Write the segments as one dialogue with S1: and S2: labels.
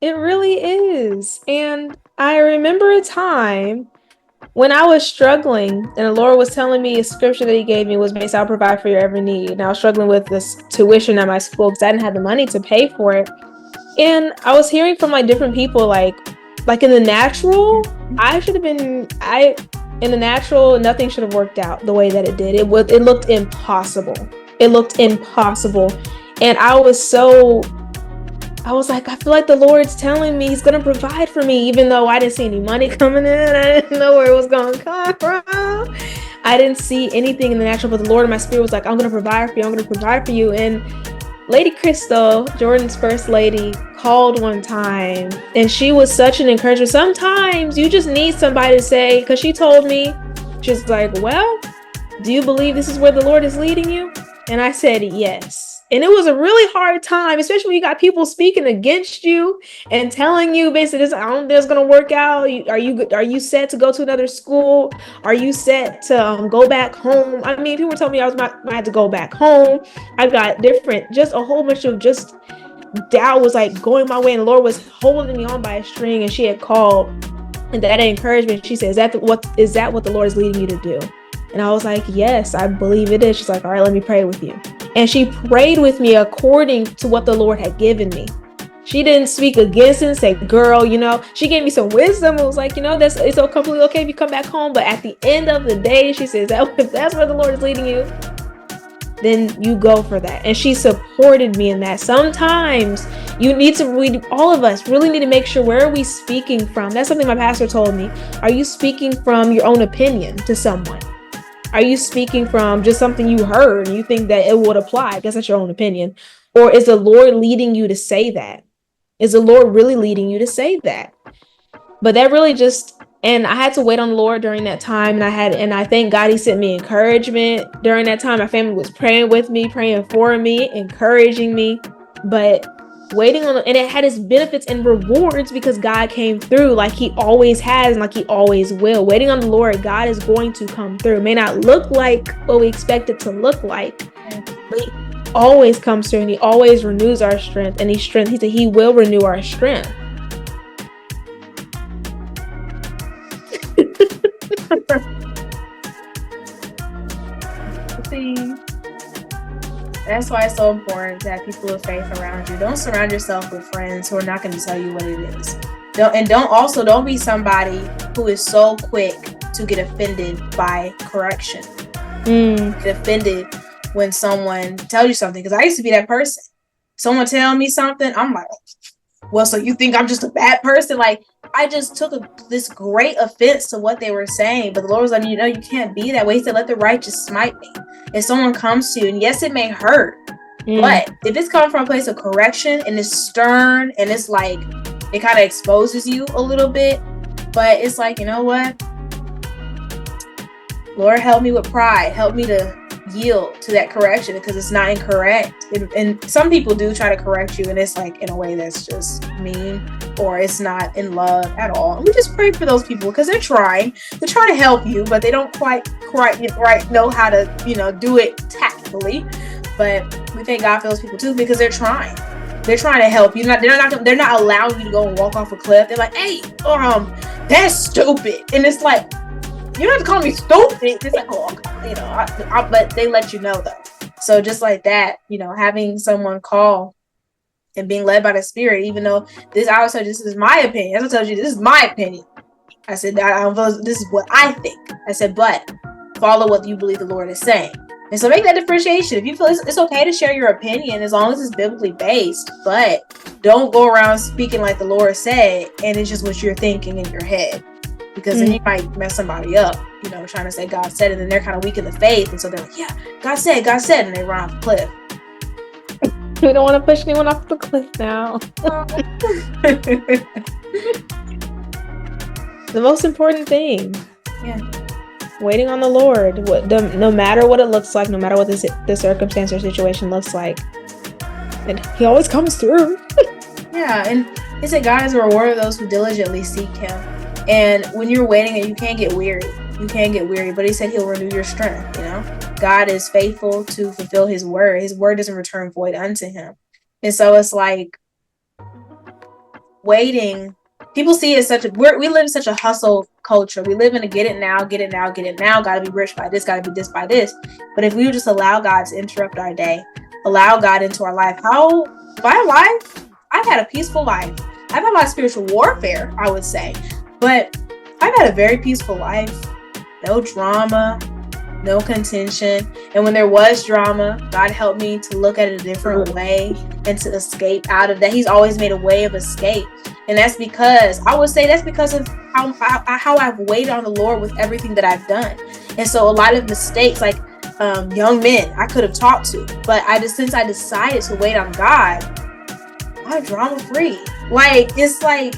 S1: It really is. And I remember a time when I was struggling and the Lord was telling me a scripture that he gave me was based, I'll provide for your every need. And I was struggling with this tuition at my school because I didn't have the money to pay for it. And I was hearing from like different people, like in the natural, I should have been, I, in the natural, nothing should have worked out the way that it did. It looked impossible. It looked impossible. And I was like, I feel like the Lord's telling me he's going to provide for me, even though I didn't see any money coming in. I didn't know where it was going to come from. I didn't see anything in the natural, but the Lord in my spirit was like, I'm going to provide for you. I'm going to provide for you. And Lady Crystal, Jordan's first lady, called one time and she was such an encouragement. Sometimes you just need somebody to say, because she told me, she's like, well, do you believe this is where the Lord is leading you? And I said, yes. And it was a really hard time, especially when you got people speaking against you and telling you basically, I don't think it's going to work out. Are you set to go to another school? Are you set to go back home? I mean, people were telling me I had to go back home. I got just a whole bunch of just doubt was like going my way, and the Lord was holding me on by a string. And she had called, and that encouragement, she said, is that what the Lord is leading you to do? And I was like, yes, I believe it is. She's like, all right, let me pray with you. And she prayed with me according to what the Lord had given me. She didn't speak against it and say, girl, she gave me some wisdom. It was like, it's so completely okay if you come back home. But at the end of the day, she says, if that's where the Lord is leading you, then you go for that. And she supported me in that. Sometimes all of us really need to make sure, where are we speaking from? That's something my pastor told me. Are you speaking from your own opinion to someone? Are you speaking from just something you heard and you think that it would apply? I guess that's your own opinion. Or is the Lord leading you to say that? Is the Lord really leading you to say that? But that really and I had to wait on the Lord during that time. And I thank God he sent me encouragement during that time. My family was praying with me, praying for me, encouraging me. But and it had its benefits and rewards because God came through like he always has and like he always will. Waiting on the Lord, God is going to come through. It may not look like what we expect it to look like, but he always comes through and he always renews our strength. And he said he will renew our strength.
S2: See, that's why it's so important to have people of faith around you. Don't surround yourself with friends who are not going to tell you what it is. Don't be somebody who is so quick to get offended by correction. Get offended when someone tells you something. Because I used to be that person. Someone tell me something, I'm like, well, so you think I'm just a bad person? Like, I just took this great offense to what they were saying. But the Lord was like, you can't be that way. He said, let the righteous smite me. If someone comes to you, and yes, it may hurt, but if it's coming from a place of correction and it's stern and it's like, it kind of exposes you a little bit, but it's like, you know what? Lord, help me with pride. Help me to yield to that correction because it's not incorrect. And some people do try to correct you and it's like in a way that's just mean or it's not in love at all. And we just pray for those people because they're trying to help you, but they don't quite know how to, do it tactfully. But we thank God for those people too because they're trying. They're trying to help you. They're not allowing you to go and walk off a cliff. They're like, hey, that's stupid. And it's like, you don't have to call me stupid. It's like, but they let you know though. So just like that, having someone call and being led by the Spirit, even though this is my opinion. As I told you, this is my opinion. I said, this is what I think. I said, but follow what you believe the Lord is saying. And so make that differentiation. If you feel it's okay to share your opinion as long as it's biblically based, but don't go around speaking like the Lord said and it's just what you're thinking in your head. Because then you might mess somebody up, trying to say God said it, and then they're kind of weak in the faith. And so they're like, yeah, God said, and they run off the cliff.
S1: We don't want to push anyone off the cliff now. The most important thing.
S2: Yeah.
S1: Waiting on the Lord. No matter what it looks like, no matter what the circumstance or situation looks like. And he always comes through.
S2: Yeah, and he said God is a rewarder of those who diligently seek him. And when you're waiting, you can't get weary. But he said he'll renew your strength, God is faithful to fulfill his word. His word doesn't return void unto him. And so it's like, waiting. People see it as such a, we live in such a hustle culture. We live in a get it now, get it now, get it now. Got to be rich by this, got to be this by this. But if we would just allow God to interrupt our day, allow God into our life, my life, I've had a peaceful life. I've had a lot of spiritual warfare, I would say, but I've had a very peaceful life. No drama, no contention. And when there was drama, God helped me to look at it a different way and to escape out of that. He's always made a way of escape. And that's because, I would say that's because of how I've waited on the Lord with everything that I've done. And so a lot of mistakes, like young men I could have talked to, but since I decided to wait on God, I'm drama free. Like, it's like,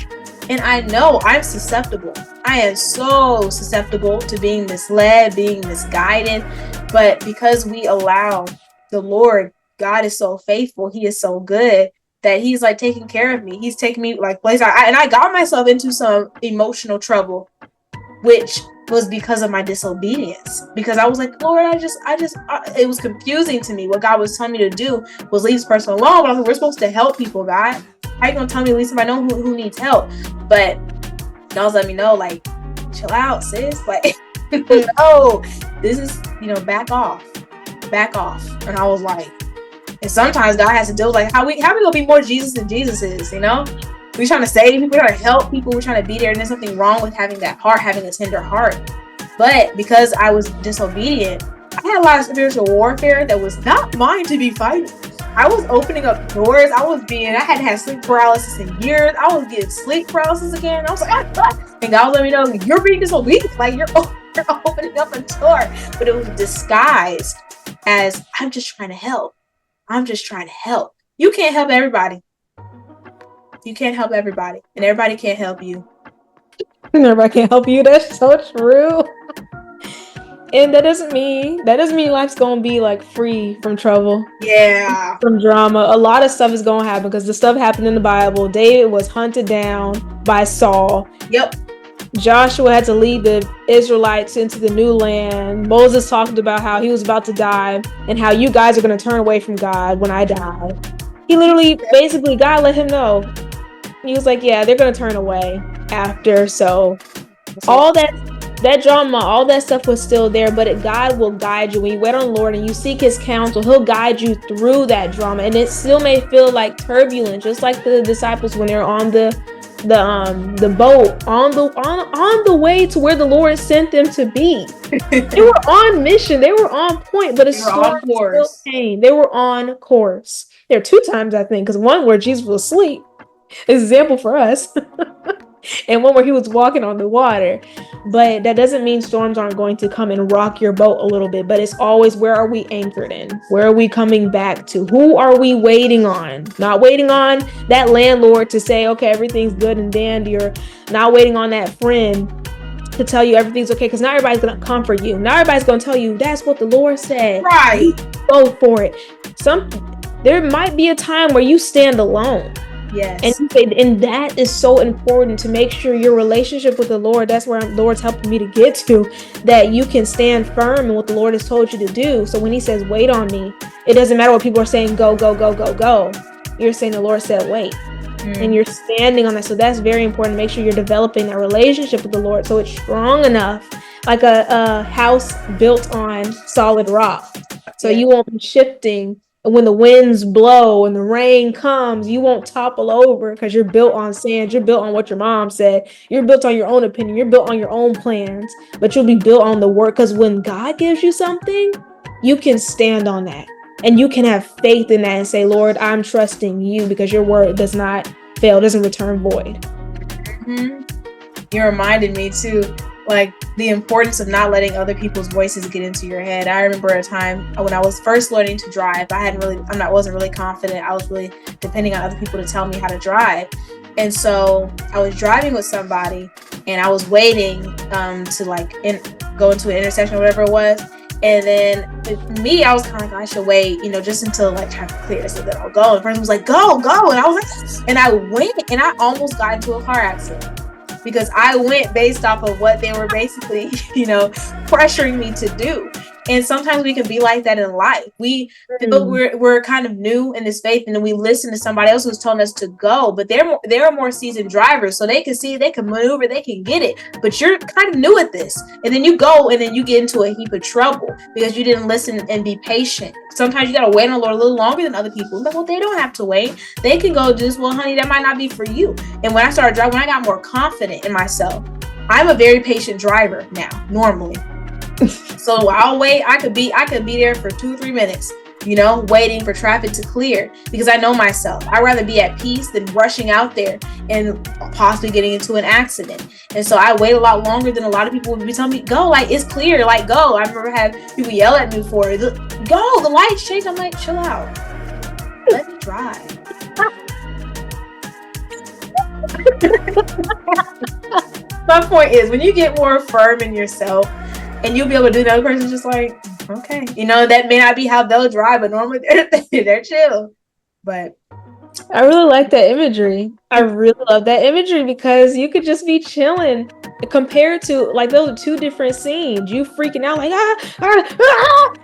S2: and I know I'm susceptible. I am so susceptible to being misled, being misguided. But because we allow the Lord, God is so faithful. He is so good that he's like taking care of me. He's taking me like places. And I got myself into some emotional trouble, which was because of my disobedience. Because I was like, Lord, it was confusing to me. What God was telling me to do was leave this person alone. But I was like, we're supposed to help people, God. How you gonna tell me to leave somebody I know who needs help? But God was letting me know, like, chill out, sis. Like, no, this is, back off. And I was like, and sometimes God has to deal with like how we gonna be more Jesus than Jesus is, We're trying to save people, we're trying to help people, we're trying to be there, and there's nothing wrong with having that heart, having a tender heart. But because I was disobedient, I had a lot of spiritual warfare that was not mine to be fighting. I was opening up doors. I had had sleep paralysis in years. I was getting sleep paralysis again. I was like, and God let me know, you're being disobedient. Like, you're opening up a door. But it was disguised as, I'm just trying to help. You can't help everybody. You can't help everybody. And everybody can't help you.
S1: Everybody can't help you. That's so true. And that doesn't mean life's gonna be like free from trouble.
S2: Yeah.
S1: From drama. A lot of stuff is gonna happen because the stuff happened in the Bible. David was hunted down by Saul.
S2: Yep.
S1: Joshua had to lead the Israelites into the new land. Moses talked about how he was about to die and how you guys are gonna turn away from God when I die. He literally, basically, God let him know. He was like, yeah, they're gonna turn away after. So all that drama, all that stuff was still there, but God will guide you. When you wait on the Lord and you seek his counsel, he'll guide you through that drama. And it still may feel like turbulent, just like the disciples when they're on the boat on the way to where the Lord sent them to be. They were on mission, they were on point, but a storm still came. They were on course. There are 2 times, I think, because one where Jesus was asleep, example for us. And one where he was walking on the water. But that doesn't mean storms aren't going to come and rock your boat a little bit, but it's always, where are we anchored in? Where are we coming back to? Who are we waiting on? Not waiting on that landlord to say, okay, everything's good and dandy, or not waiting on that friend to tell you everything's okay, because not everybody's going to comfort you. Not everybody's going to tell you, that's what the Lord said.
S2: Right.
S1: Go for it. There might be a time where you stand alone.
S2: Yes.
S1: And that is so important, to make sure your relationship with the Lord, that's where the Lord's helping me to get to, that you can stand firm in what the Lord has told you to do. So when he says, wait on me, it doesn't matter what people are saying, go, go, go, go, go. You're saying the Lord said, wait. And you're standing on that. So that's very important, to make sure you're developing that relationship with the Lord so it's strong enough, like a house built on solid rock. So you won't be shifting. And when the winds blow and the rain comes, you won't topple over because you're built on sand. You're built on what your mom said. You're built on your own opinion. You're built on your own plans, but you'll be built on the word. Because when God gives you something, you can stand on that and you can have faith in that and say, Lord, I'm trusting you, because your word does not fail, doesn't return void.
S2: You reminded me too, like, the importance of not letting other people's voices get into your head. I remember a time when I was first learning to drive. Wasn't really confident. I was really depending on other people to tell me how to drive. And so I was driving with somebody and I was waiting to go into an intersection or whatever it was. And then I was kind of like, I should wait, just until traffic clears, so then I'll go. And the person was like, go. And I was like, and I went, and I almost got into a car accident. Because I went based off of what they were basically, pressuring me to do. And sometimes we can be like that in life. We feel we're kind of new in this faith, and then we listen to somebody else who's telling us to go, but they're more seasoned drivers, so they can see, they can maneuver, they can get it. But you're kind of new at this, and then you go, and then you get into a heap of trouble because you didn't listen and be patient. Sometimes you gotta wait on the Lord a little longer than other people. But well, they don't have to wait. They can go just, well, honey, that might not be for you. And when I started driving, when I got more confident in myself, I'm a very patient driver now, normally. So I'll wait. I could be there for 2-3 minutes, waiting for traffic to clear, because I know myself. I'd rather be at peace than rushing out there and possibly getting into an accident. And so I wait a lot longer than a lot of people would be telling me, go, like, it's clear, like, go. I remember having people yell at me for it. Go, the lights change. I'm like, chill out. Let me drive. My point is, when you get more firm in yourself, and you'll be able to do, the other person's just like, okay, that may not be how they'll drive, but normally they're chill. But
S1: I really like that imagery. I really love that imagery, because you could just be chilling compared to, like, those are two different scenes. You freaking out like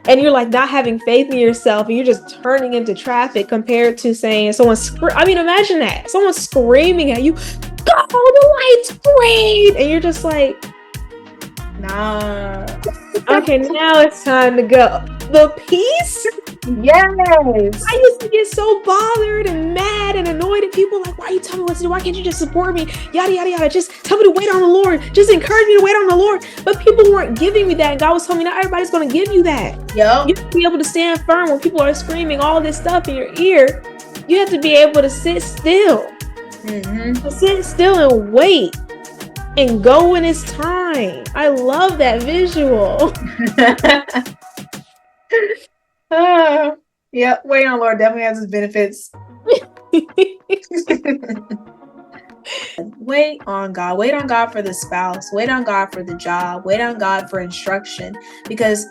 S1: and you're like not having faith in yourself, and you're just turning into traffic, compared to saying imagine that someone's screaming at you, go, the light's green, and you're just like, nah. Okay, now it's time to go. The peace?
S2: Yes.
S1: I used to get so bothered and mad and annoyed at people, like, why are you telling me what to do? Why can't you just support me? Yada, yada, yada. Just tell me to wait on the Lord. Just encourage me to wait on the Lord. But people weren't giving me that. And God was telling me, not everybody's going to give you that.
S2: Yep.
S1: You have to be able to stand firm when people are screaming all this stuff in your ear. You have to be able to sit still.
S2: Mm-hmm.
S1: Sit still and wait. And go when it's time. I love that visual.
S2: Yeah, waiting on the Lord definitely has its benefits. Wait on God. Wait on God for the spouse. Wait on God for the job. Wait on God for instruction. Because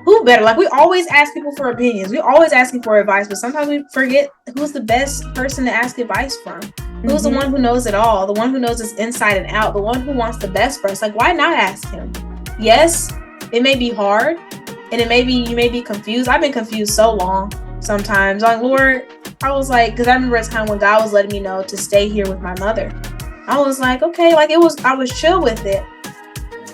S2: who better? Like, we always ask people for opinions. We're always asking for advice, but sometimes we forget who's the best person to ask advice from. Who's the one who knows it all? The one who knows us inside and out. The one who wants the best for us. Like, why not ask him? Yes, it may be hard, and you may be confused. I've been confused so long sometimes. Like, Lord, I was like, because I remember a time when God was letting me know to stay here with my mother. I was like, okay, like, I was chill with it.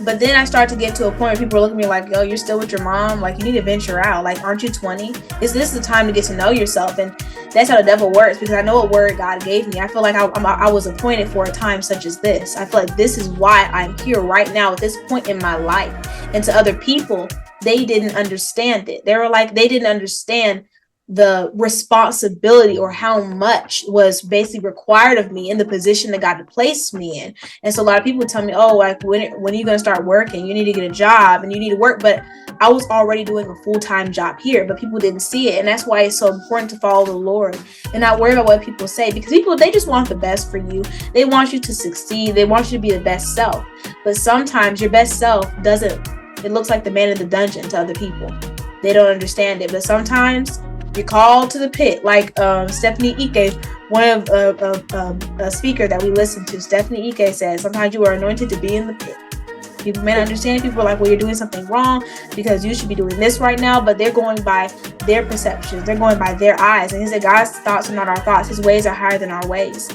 S2: But then I started to get to a point where people were looking at me like, yo, you're still with your mom? Like, you need to venture out. Like, aren't you 20? Is this the time to get to know yourself? And that's how the devil works, because I know what word God gave me. I feel like I was appointed for a time such as this. I feel like this is why I'm here right now at this point in my life. And to other people, they didn't understand it. They didn't understand the responsibility or how much was basically required of me in the position that God placed me in. And so a lot of people tell me, oh, like, when are you going to start working? You need to get a job and you need to work. But I was already doing a full-time job here, but people didn't see it. And that's why it's so important to follow the Lord and not worry about what people say, because people, they just want the best for you. They want you to succeed. They want you to be the best self. But sometimes your best self it looks like the man in the dungeon to other people. They don't understand it. But sometimes you're called to the pit, like Stephanie Ike, one of a speaker that we listen to. Stephanie Ike says, sometimes you are anointed to be in the pit. People may not understand. People are like, well, you're doing something wrong because you should be doing this right now. But they're going by their perceptions. They're going by their eyes. And he said, God's thoughts are not our thoughts. His ways are higher than our ways.